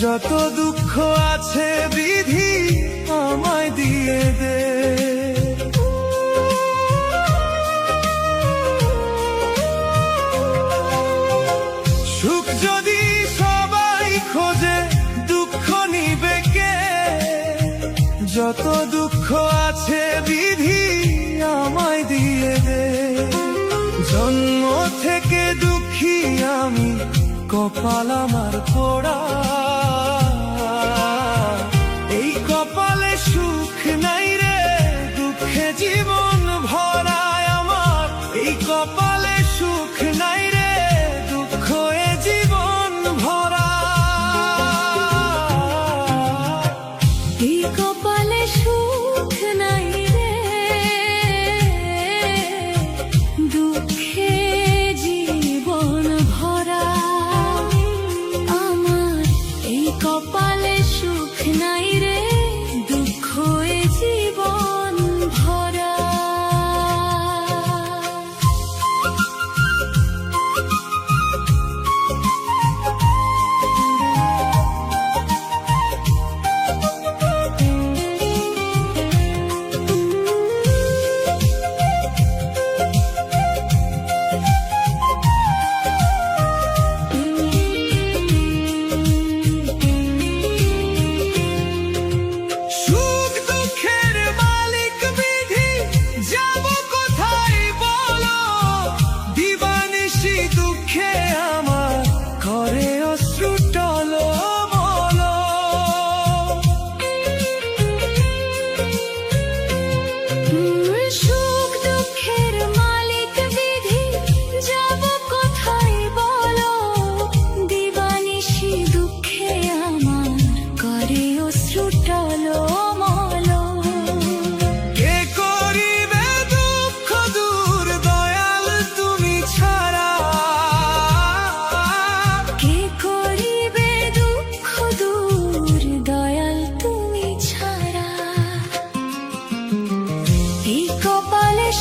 যত দুঃখ আছে বিধি আমায় দিয়ে দে। সুখ যদি সবাই খোঁজে দুঃখ নিবে কে? যত দুঃখ আছে বিধি আমায় দিয়ে দে। জন্ম থেকে দুঃখী আমি, কপাল আমার পোড়া। এই কপালে সুখ নাই রে, দুঃখে জীবন ভরা আমার। এই কপালে সুখ নাই রে, দুঃখ এ জীবন ভরা। এই কপালে সুখ নাই রে, দুঃখে জীবন ভরা আমার। এই কপালে সুখ নাই রে, দুঃখ এ জীবন ভরা।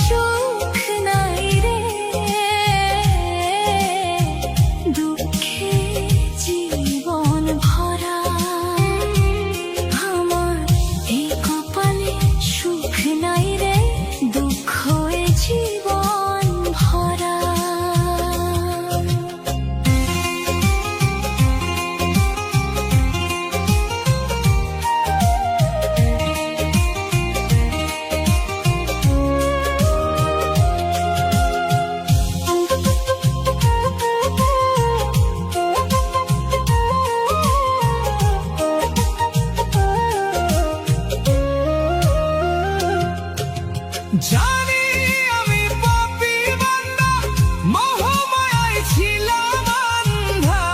সুখ নাই রে, দুঃখে জীবন ভরা আমার। এই কপালে সুখ নাই রে, দুঃখ এ জীবন ভরা। জানি আমি পাপী বান্দা, মোহমায়ায় ছিলাম অন্ধা।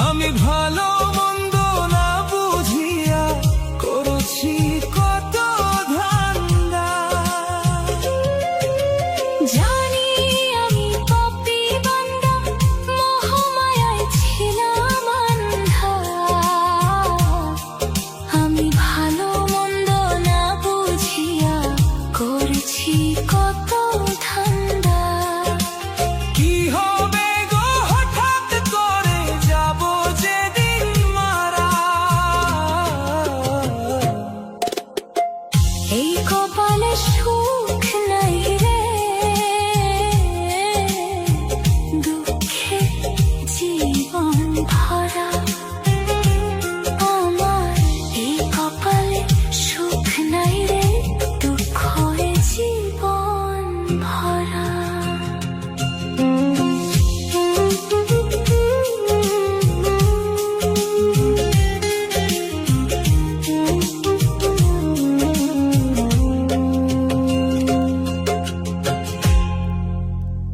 আমি ভালো মন্দ না বুঝিয়া করেছি কত ধান্দা। জানি আমি পাপী বান্দা, মোহমায়ায় ছিলাম অন্ধা। আমি ভালো করেছি কত ধান্দা। কি হবে গো হঠাৎ করে যাব যেদিন মারা। এই কপালে সুখ